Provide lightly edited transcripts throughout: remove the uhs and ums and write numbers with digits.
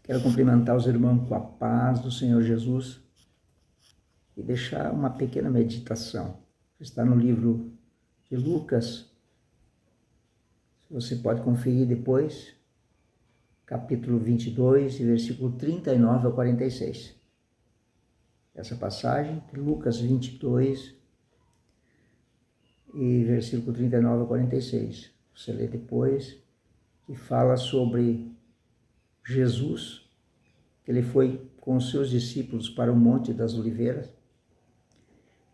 Quero cumprimentar os irmãos com a paz do Senhor Jesus e deixar uma pequena meditação. Está no livro de Lucas, você pode conferir depois, capítulo 22, versículo 39 ao 46. Essa passagem, Lucas 22, e versículo 39 ao 46. Você lê depois, que fala sobre Jesus, que ele foi com os seus discípulos para o Monte das Oliveiras,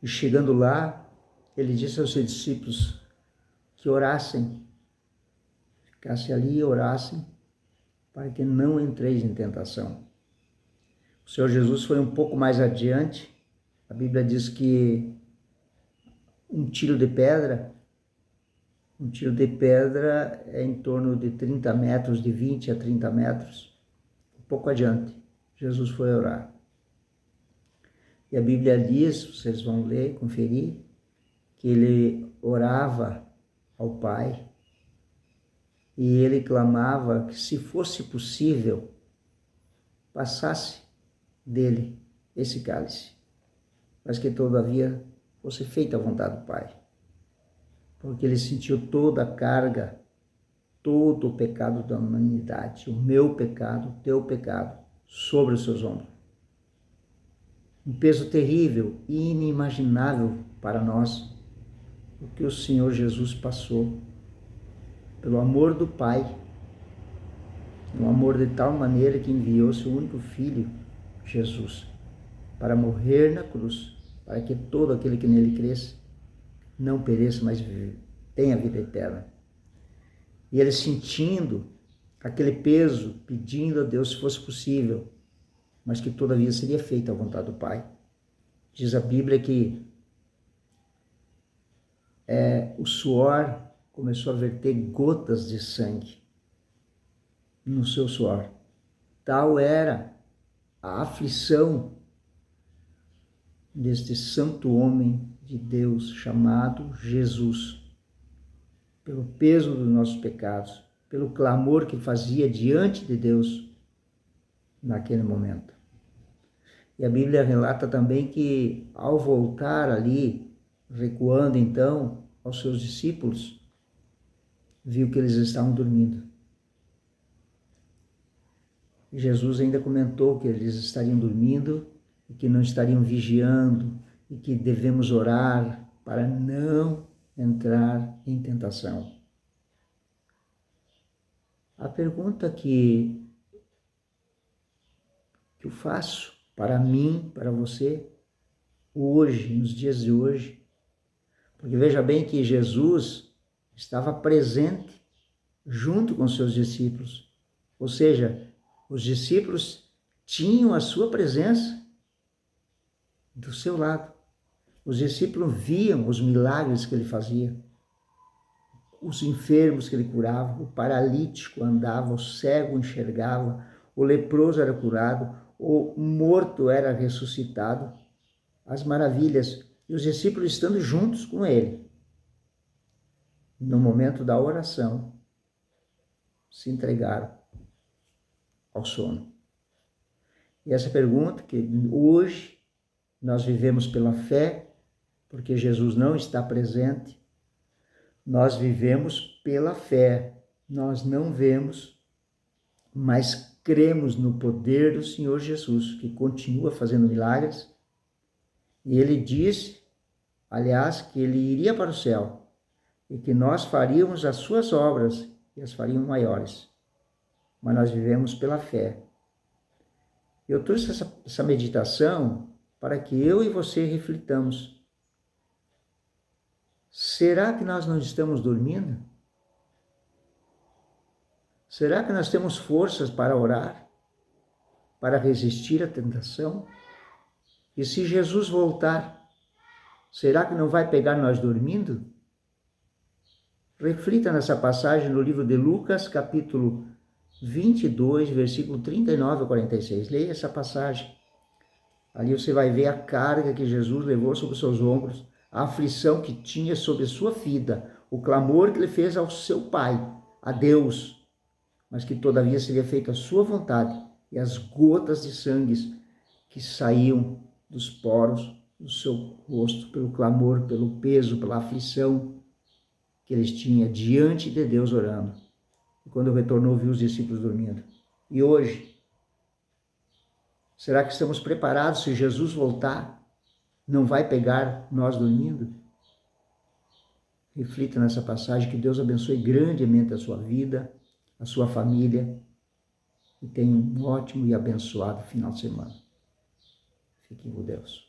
e chegando lá, ele disse aos seus discípulos que orassem, ficassem ali e orassem, para que não entreis em tentação. O Senhor Jesus foi um pouco mais adiante, a Bíblia diz que um tiro de pedra é em torno de 30 metros, de 20 a 30 metros, um pouco adiante, Jesus foi orar. E a Bíblia diz, vocês vão ler, conferir, que ele orava ao Pai e ele clamava que, se fosse possível, passasse dele esse cálice, mas que todavia fosse feita a vontade do Pai, porque ele sentiu toda a carga, todo o pecado da humanidade, o meu pecado, o teu pecado, sobre os seus ombros. Um peso terrível e inimaginável para nós, o que o Senhor Jesus passou, pelo amor do Pai, um amor de tal maneira que enviou seu único Filho, Jesus, para morrer na cruz, para que todo aquele que nele cresça não pereça, mas tenha vida eterna. E ele, sentindo aquele peso, pedindo a Deus se fosse possível, mas que todavia seria feita a vontade do Pai. Diz a Bíblia que o suor começou a verter gotas de sangue no seu suor. Tal era a aflição deste santo homem de Deus chamado Jesus, pelo peso dos nossos pecados, pelo clamor que fazia diante de Deus naquele momento. E a Bíblia relata também que, ao voltar ali, recuando então aos seus discípulos, viu que eles estavam dormindo. E Jesus ainda comentou que eles estariam dormindo e que não estariam vigiando e que devemos orar para não entrar em tentação. A pergunta que eu faço para mim, para você, hoje, nos dias de hoje, porque veja bem que Jesus estava presente junto com seus discípulos, ou seja, os discípulos tinham a sua presença do seu lado. Os discípulos viam os milagres que ele fazia, os enfermos que ele curava, o paralítico andava, o cego enxergava, o leproso era curado, o morto era ressuscitado, as maravilhas, e os discípulos estando juntos com ele. No momento da oração, se entregaram ao sono. E essa pergunta que hoje nós vivemos pela fé, porque Jesus não está presente, nós vivemos pela fé, nós não vemos, mas cremos no poder do Senhor Jesus, que continua fazendo milagres, e ele disse, aliás, que ele iria para o céu, e que nós faríamos as suas obras, e as faríamos maiores, mas nós vivemos pela fé. Eu trouxe essa meditação para que eu e você reflitamos. Será que nós não estamos dormindo? Será que nós temos forças para orar, para resistir à tentação? E se Jesus voltar, será que não vai pegar nós dormindo? Reflita nessa passagem no livro de Lucas, capítulo 22, versículo 39 a 46. Leia essa passagem. Ali você vai ver a carga que Jesus levou sobre os seus ombros, a aflição que tinha sobre a sua vida, o clamor que ele fez ao seu Pai, a Deus, mas que todavia seria feita a sua vontade, e as gotas de sangue que saíam dos poros do seu rosto, pelo clamor, pelo peso, pela aflição que eles tinham diante de Deus orando. E quando retornou, viu os discípulos dormindo. E hoje, será que estamos preparados se Jesus voltar? Não vai pegar nós dormindo? Reflita nessa passagem, que Deus abençoe grandemente a sua vida, a sua família, e tenha um ótimo e abençoado final de semana. Fiquem com Deus.